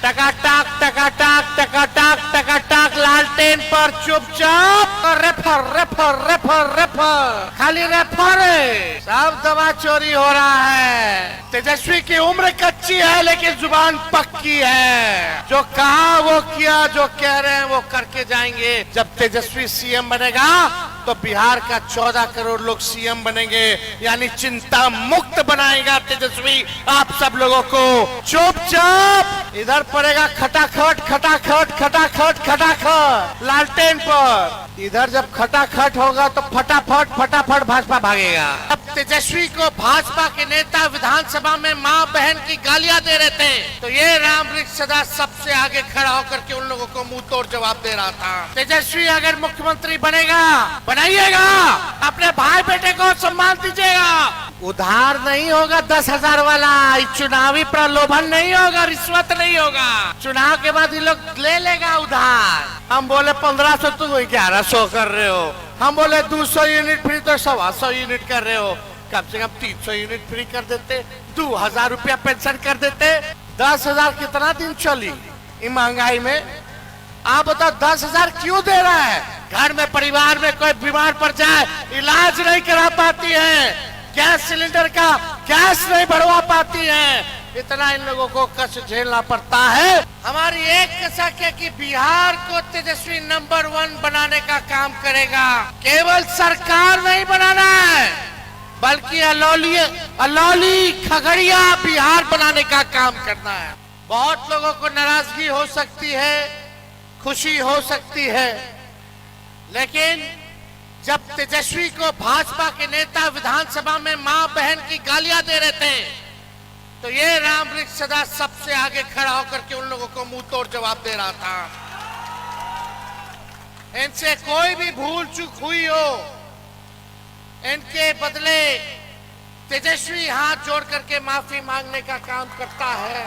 टकाटक टकाटक टकाटक टकाटक लालटेन पर चुपचाप रेफर रेफर रेफर रेफर, खाली रेफर है। सब दवा चोरी हो रहा है। तेजस्वी की उम्र कच्ची है लेकिन जुबान पक्की है। जो कहा वो किया, जो कह रहे हैं वो करके जाएंगे। जब तेजस्वी सीएम बनेगा तो बिहार का 14 करोड़ लोग सीएम बनेंगे, यानी चिंता मुक्त बनाएगा तेजस्वी आप सब लोगों को। चुपचाप इधर पड़ेगा खटाखट खटाखट खटाखट खटाखट लालटेन पर। इधर जब खटाखट होगा तो फटाफट फटाफट भाजपा भागेगा। अब तेजस्वी को भाजपा के नेता विधानसभा में माँ बहन की गालियां दे रहे थे तो ये रामवृक्ष सदा सबसे आगे खड़ा होकर के उन लोगों को मुंह तोड़ जवाब दे रहा था। तेजस्वी अगर मुख्यमंत्री बनेगा, बनाइएगा, अपने भाई बेटे को सम्मान दीजिएगा। उधार नहीं होगा 10,000 वाला, चुनावी प्रलोभन नहीं होगा, रिश्वत नहीं होगा। चुनाव के बाद ये लोग ले लेगा उधार। हम बोले 1500 तुम 1100 कर रहे हो, हम बोले 200 यूनिट फ्री तो 125 यूनिट कर रहे हो। कम से कम 300 यूनिट फ्री कर देते, 2000 रुपया पेंशन कर देते। 10,000 कितना दिन चली महंगाई में? आप बताओ 10,000 क्यों दे रहा है? घर में परिवार में कोई बीमार पड़ जाए, इलाज नहीं करा पाती है, गैस सिलेंडर का गैस नहीं भरवा पाती है, इतना इन लोगों को कष्ट झेलना पड़ता है। हमारी एक कसक है कि बिहार को तेजस्वी नंबर 1 बनाने का काम करेगा। केवल सरकार नहीं बनाना है बल्कि अलौली खगड़िया बिहार बनाने का काम करना है। बहुत लोगों को नाराजगी हो सकती है, खुशी हो सकती है, लेकिन जब तेजस्वी को भाजपा के नेता विधानसभा में माँ बहन की गालियां दे रहे थे तो ये रामवृक्ष सदा सबसे आगे खड़ा होकर के उन लोगों को मुंह तोड़ जवाब दे रहा था। इनसे कोई भी भूल चूक हुई हो, इनके बदले तेजस्वी हाथ जोड़ करके माफी मांगने का काम करता है।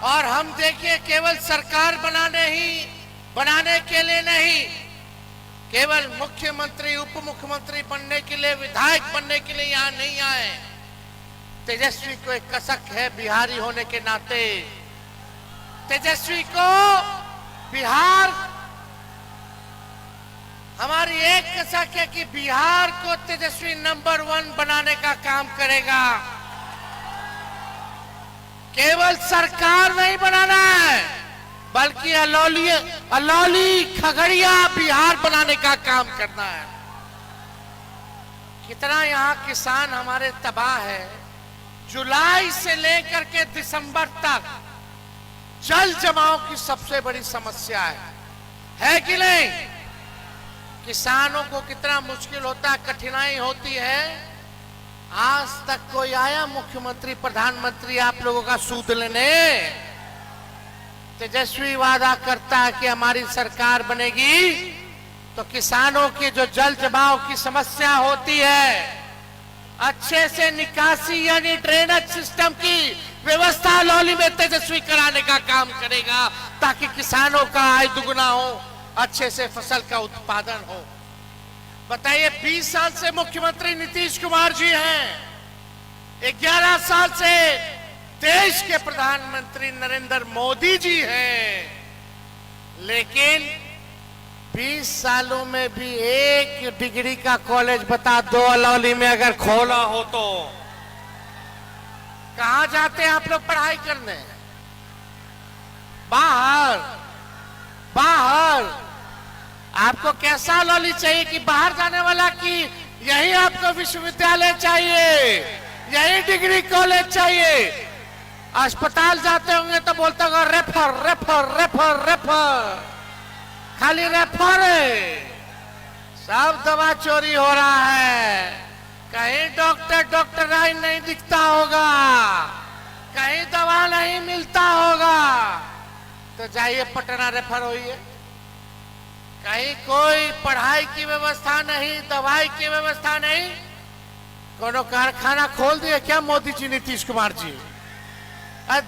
और हम देखिए केवल सरकार बनाने के लिए नहीं, केवल मुख्यमंत्री उप मुख्यमंत्री बनने के लिए, विधायक बनने के लिए यहाँ नहीं आए। तेजस्वी को एक कसक है बिहारी होने के नाते। तेजस्वी को बिहार, हमारी एक कसक है कि बिहार को तेजस्वी नंबर 1 बनाने का काम करेगा। केवल सरकार नहीं बनाना है बल्कि अलौली खगड़िया बिहार बनाने का काम करना है। कितना यहाँ किसान हमारे तबाह है। जुलाई से लेकर के दिसंबर तक जल जमाव की सबसे बड़ी समस्या है कि नहीं? किसानों को कितना मुश्किल होता है, कठिनाई होती है। आज तक कोई आया मुख्यमंत्री प्रधानमंत्री आप लोगों का सूद लेने? तेजस्वी वादा करता है कि हमारी सरकार बनेगी तो किसानों की जो जल जमाव की समस्या होती है, अच्छे से निकासी यानी ड्रेनेज सिस्टम की व्यवस्था लौली में तेजस्वी कराने का काम करेगा ताकि किसानों का आय दुगुना हो, अच्छे से फसल का उत्पादन हो। बताइए 20 साल से मुख्यमंत्री नीतीश कुमार जी हैं, 11 साल से देश के प्रधानमंत्री नरेंद्र मोदी जी हैं, लेकिन 20 सालों में भी एक डिग्री का कॉलेज बता दो अलौली में अगर खोला हो तो कहां जाते हैं आप लोग पढ़ाई करने? बाहर। आपको कैसा अलौली चाहिए कि बाहर जाने वाला, कि यही आपको विश्वविद्यालय चाहिए, यही डिग्री कॉलेज चाहिए? अस्पताल जाते होंगे तो बोलते होंगे रेफर रेफर रेफर रेफर, खाली रेफर है। सब दवा चोरी हो रहा है। कहीं डॉक्टर नहीं दिखता होगा, कहीं दवा नहीं मिलता होगा तो जाइए पटना रेफर होइए। कहीं कोई पढ़ाई की व्यवस्था नहीं, दवाई की व्यवस्था नहीं, कोनो कारखाना खोल दिए क्या मोदी जी नीतीश कुमार जी?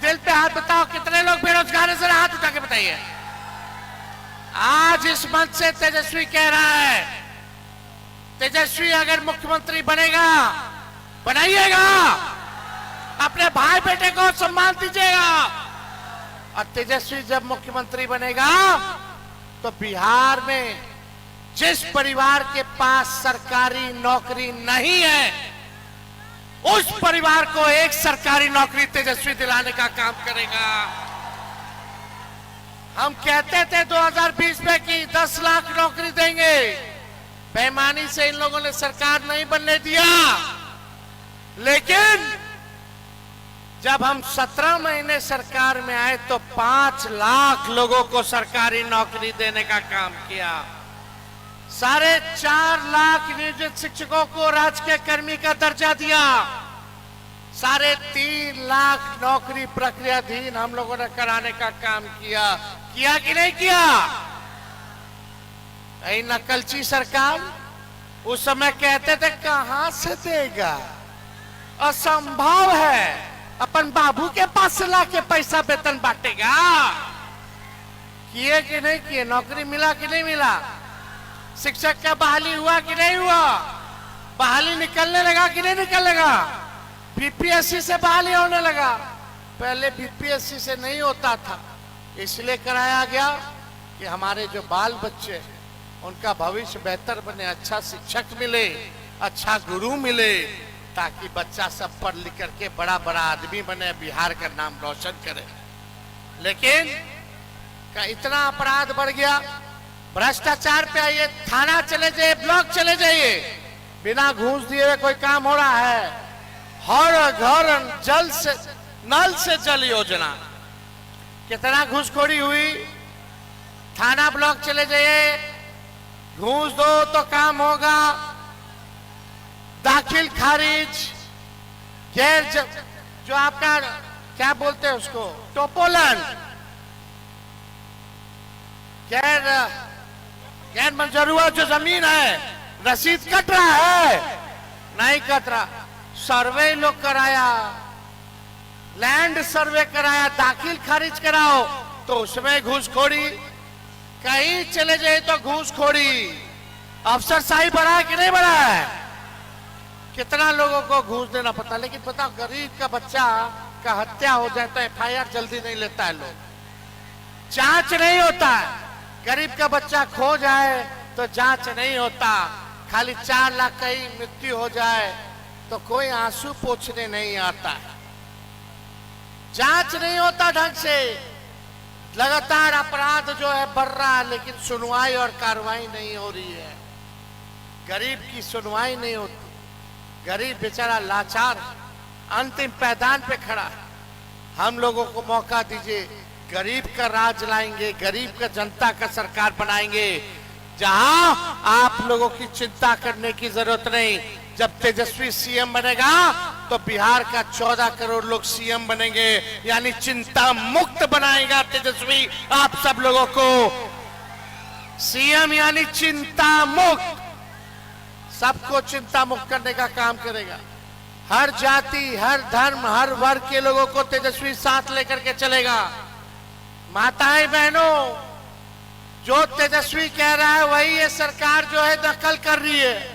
दिल पे हाथ बताओ कितने लोग बेरोजगार हैं, जरा हाथ उठा के बताइए। आज इस मंच से तेजस्वी कह रहा है, तेजस्वी अगर मुख्यमंत्री बनेगा, बनाइएगा, अपने भाई बेटे को सम्मान दीजिएगा, और तेजस्वी जब मुख्यमंत्री बनेगा तो बिहार में जिस परिवार के पास सरकारी नौकरी नहीं है उस परिवार को एक सरकारी नौकरी तेजस्वी दिलाने का काम करेगा। हम कहते थे 2020 में कि 10 लाख नौकरी देंगे, बेईमानी से इन लोगों ने सरकार नहीं बनने दिया, लेकिन जब हम 17 महीने सरकार में आए तो 5 लाख लोगों को सरकारी नौकरी देने का काम किया। 4.5 लाख नियोजित शिक्षकों को राजकीय कर्मी का दर्जा दिया। 3.5 लाख नौकरी प्रक्रियाधीन हम लोगों ने कराने का काम किया। किया कि नहीं किया? यही नकलची सरकार उस समय कहते थे कहां से देगा, असंभव है, अपन बाबू के पास से लाके पैसा वेतन बांटेगा। किए कि नहीं किए? नौकरी मिला कि नहीं मिला? शिक्षक का बहाली हुआ कि नहीं हुआ? बहाली निकलने लगा कि नहीं निकलेगा? बीपीएससी से बहाली होने लगा। पहले बीपीएससी से नहीं होता था, इसलिए कराया गया कि हमारे जो बाल बच्चे उनका भविष्य बेहतर बने, अच्छा शिक्षक मिले, अच्छा गुरु मिले, ताकि बच्चा सब पढ़ लिख करके बड़ा बड़ा आदमी बने, बिहार का नाम रोशन करे। लेकिन इतना अपराध बढ़ गया, भ्रष्टाचार पे आइए, थाना चले जाइए, ब्लॉक चले जाइए, बिना घूस दिए हुए कोई काम हो रहा है। हर घर जल से नल से जल योजना, कितना घूसखोरी हुई। थाना ब्लॉक चले जाइए, घूस दो तो काम होगा। दाखिल खारिज, गैर जो आपका क्या बोलते हैं उसको, टोपोलन, गैर मंजूर हुआ जो जमीन है, रसीद कट रहा है, नहीं कट रहा, सर्वे लोग कराया, लैंड सर्वे कराया, दाखिल खारिज कराओ तो उसमें घूसखोरी। कहीं चले जाए तो घूसखोरी। अफसरशाही बढ़ा है कि नहीं बढ़ा है? कितना लोगों को घूस देना पड़ता। लेकिन पता, गरीब का बच्चा का हत्या हो जाए तो एफआईआर जल्दी नहीं लेता है, लोग जांच नहीं होता है। गरीब का बच्चा खो जाए तो जांच नहीं होता। खाली 4 लाख का ही मृत्यु हो जाए तो कोई आंसू पोंछने नहीं आता है, जांच नहीं होता ढंग से। लगातार अपराध जो है बढ़ रहा है, लेकिन सुनवाई और कार्रवाई नहीं हो रही है। गरीब की सुनवाई नहीं होती, गरीब बेचारा लाचार अंतिम पैदान पे खड़ा है। हम लोगों को मौका दीजिए, गरीब का राज लाएंगे, गरीब का जनता का सरकार बनाएंगे, जहां आप लोगों की चिंता करने की जरूरत नहीं। जब तेजस्वी सीएम बनेगा तो बिहार का 14 करोड़ लोग सीएम बनेंगे, यानी चिंता मुक्त बनाएगा तेजस्वी आप सब लोगों को। सीएम यानी चिंता मुक्त, सबको चिंता मुक्त करने का काम करेगा। हर जाति, हर धर्म, हर वर्ग के लोगों को तेजस्वी साथ लेकर के चलेगा। माताएं बहनों, जो तेजस्वी कह रहा है वही ये सरकार जो है दखल कर रही है।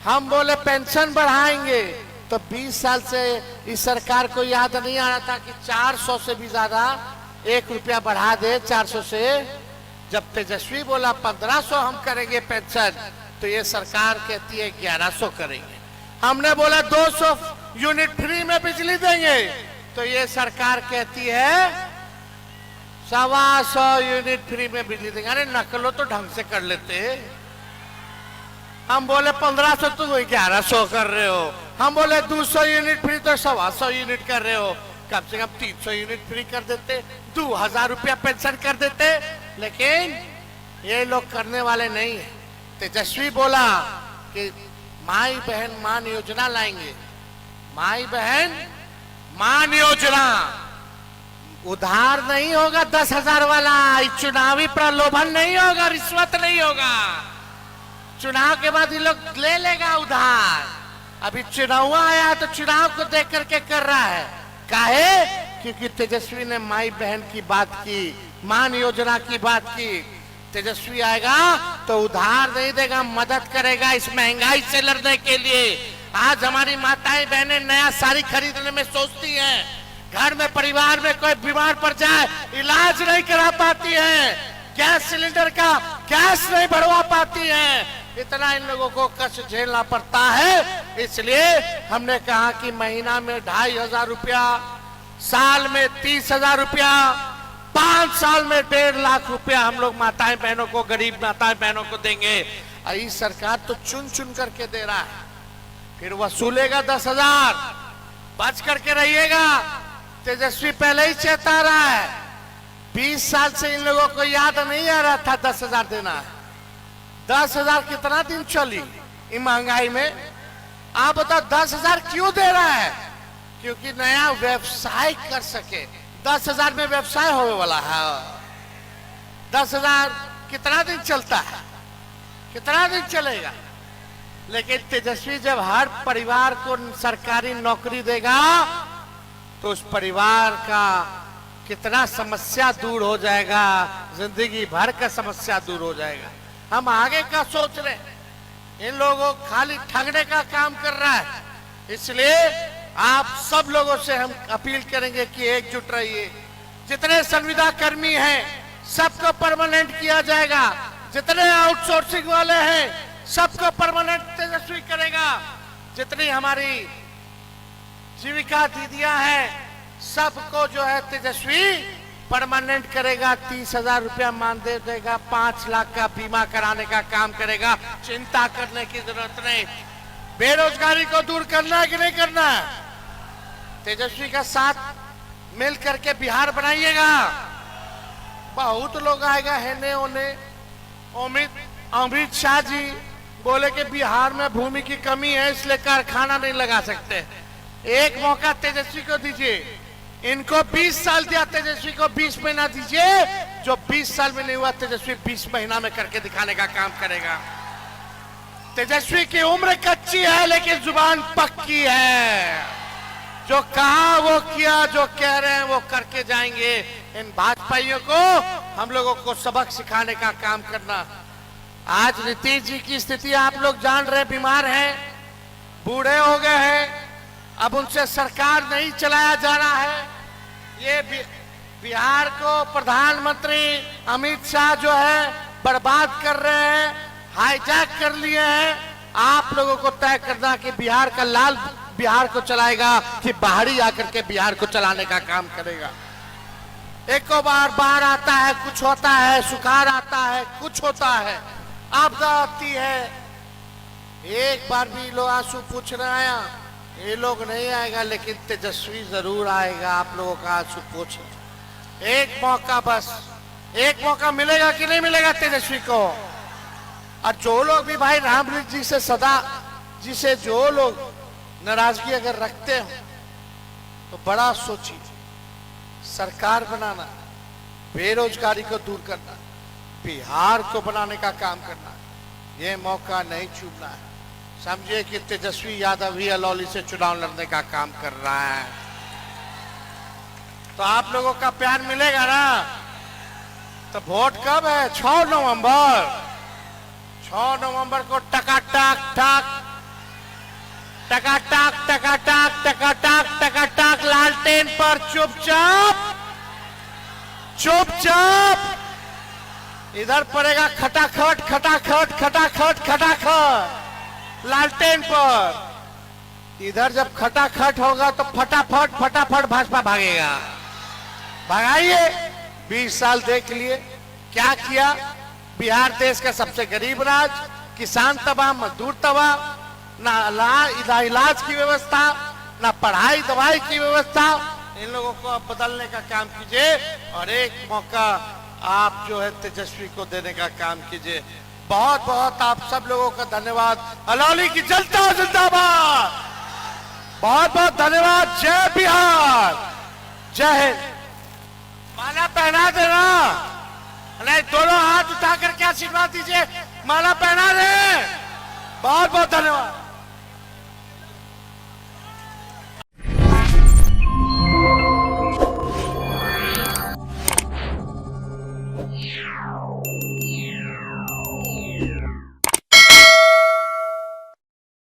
हम बोले पेंशन बढ़ाएंगे तो 20 साल से इस सरकार को याद नहीं आ रहा था कि 400 से भी ज्यादा 1 रुपया बढ़ा दे 400 से। जब तेजस्वी बोला 1500 हम करेंगे पेंशन, तो ये सरकार कहती है 1100 करेंगे। हमने बोला 200 यूनिट फ्री में बिजली देंगे, तो ये सरकार कहती है 125 यूनिट फ्री में बिजली देंगे। अरे नकलो तो ढंग से कर लेते। हम बोले 1500 तो 1100 कर रहे हो। हम बोले 200 यूनिट फ्री तो 125 यूनिट कर रहे हो। कम से कम 300 यूनिट फ्री कर देते, 2000 रुपया पेंशन कर देते। लेकिन ये लोग करने वाले नहीं है। तेजस्वी बोला कि माई बहन मान योजना लाएंगे। माई बहन मान योजना उधार नहीं होगा, 10,000 वाला, चुनावी प्रलोभन नहीं होगा, रिश्वत नहीं होगा। चुनाव के बाद ये लोग ले लेगा उधार। अभी चुनाव आया तो चुनाव को देख करके कर रहा है। काहे? क्योंकि तेजस्वी ने माई बहन की बात की, मान योजना की बात की। तेजस्वी आएगा तो उधार नहीं देगा, मदद करेगा इस महंगाई से लड़ने के लिए। आज हमारी माताएं बहनें नया साड़ी खरीदने में सोचती हैं, घर में परिवार में कोई बीमार पड़ जाए इलाज नहीं करा पाती हैं, गैस सिलेंडर का गैस नहीं भरवा पाती हैं, इतना इन लोगों को कष्ट झेलना पड़ता है। इसलिए हमने कहा कि महीना में 2,500 रुपया, साल में 30,000 रुपया, 5 साल में 1.5 लाख रुपया हम लोग माताएं बहनों को, गरीब माताएं बहनों को देंगे। ये सरकार तो चुन चुन करके दे रहा है, फिर वसूलेगा 10,000, बच करके रहिएगा। तेजस्वी पहले ही चेता रहा है, 20 साल से इन लोगों को याद नहीं आ रहा था 10,000 देना है। 10,000 कितना दिन चली इन महंगाई में? आप बताओ 10,000 क्यों दे रहा है? क्योंकि नया व्यवसाय कर सके। 10,000 में व्यवसाय होने वाला है। 10,000 कितना दिन चलता है? कितना दिन चलेगा? लेकिन तेजस्वी जब हर परिवार को सरकारी नौकरी देगा तो उस परिवार का कितना समस्या दूर हो जाएगा, जिंदगी भर का समस्या दूर हो जाएगा। हम आगे का सोच रहे हैं, इन लोगों को खाली ठगने का काम कर रहा है। इसलिए आप सब लोगों से हम अपील करेंगे कि एकजुट रहिए। जितने संविदा कर्मी हैं सबको परमानेंट किया जाएगा, जितने आउटसोर्सिंग वाले हैं सबको परमानेंट तेजस्वी करेगा। जितनी हमारी जीविका दीदियां हैं सबको जो है तेजस्वी परमानेंट करेगा। 30,000 रुपया मानदेय देगा, 5 लाख का बीमा कराने का काम करेगा। चिंता करने की जरूरत नहीं। बेरोजगारी को दूर करना है कि नहीं करना है? तेजस्वी का साथ मिल करके बिहार बनाइएगा। बहुत लोग आएगा हेने होने। अमित शाह जी बोले कि बिहार में भूमि की कमी है इसलिए कारखाना नहीं लगा सकते। एक मौका तेजस्वी को दीजिए। इनको 20 साल दिया, तेजस्वी को 20 महीना दीजिए। जो 20 साल में नहीं हुआ तेजस्वी 20 महीना में करके दिखाने का काम करेगा। तेजस्वी की उम्र कच्ची है लेकिन जुबान पक्की है। जो कहा वो किया, जो कह रहे हैं वो करके जाएंगे। इन भाजपाइयों को हम लोगों को सबक सिखाने का काम करना। आज नीतीश जी की स्थिति आप लोग जान रहे, बीमार हैं, बूढ़े हो गए हैं, अब उनसे सरकार नहीं चलाया जा रहा है। ये बिहार को प्रधानमंत्री अमित शाह जो है बर्बाद कर रहे हैं, हाईजैक कर लिए हैं। आप लोगों को तय करना कि बिहार का लाल बिहार को चलाएगा कि बाहरी आकर के बिहार को चलाने का काम करेगा। एक बार बाढ़ आता है, कुछ होता है, सुखाड़ आता है, कुछ होता है, आपदा आती है। एक बार भी लोग आंसू पूछ रहे आया, ये लोग नहीं आएगा लेकिन तेजस्वी जरूर आएगा। आप लोगों का आंसू पूछ, एक मौका, बस एक मौका मिलेगा कि नहीं मिलेगा तेजस्वी को? और जो लोग भी भाई रामवृक्ष जी से सदा जी से जो लोग नाराजगी अगर रखते हो तो बड़ा सोचिए। सरकार बनाना, बेरोजगारी को दूर करना, बिहार को बनाने का काम करना, ये मौका नहीं चूकना है। समझिए कि तेजस्वी यादव ही अलौली से चुनाव लड़ने का काम कर रहा है। तो आप लोगों का प्यार मिलेगा ना? तो वोट कब है? 6 नवंबर। 6 नवंबर को टकाटक टक टकाटक टकाटक टकाटक टकाटक लालटेन पर चुपचाप चुपचाप इधर पड़ेगा खटाखट खटाखट खटाखट खटाखट लालटेन पर। इधर जब खटाखट होगा तो फटाफट फटाफट भाजपा भागेगा। भगाइए। 20 साल देख लिए क्या किया। बिहार देश का सबसे गरीब राज्य, किसान तबाह, मजदूर तबाह, ना इलाज की व्यवस्था, ना पढ़ाई दवाई की व्यवस्था। इन लोगों को अब बदलने का काम कीजिए और एक मौका आप जो है तेजस्वी को देने का काम कीजिए। बहुत बहुत आप सब लोगों का धन्यवाद। अलौली की जनता जिंदाबाद। बहुत बहुत धन्यवाद। जय बिहार, जय हिंद। माला पहना देना, नहीं दोनों हाथ उठाकर क्या आशीर्वाद दीजिए। माला पहना दे। बहुत बहुत धन्यवाद।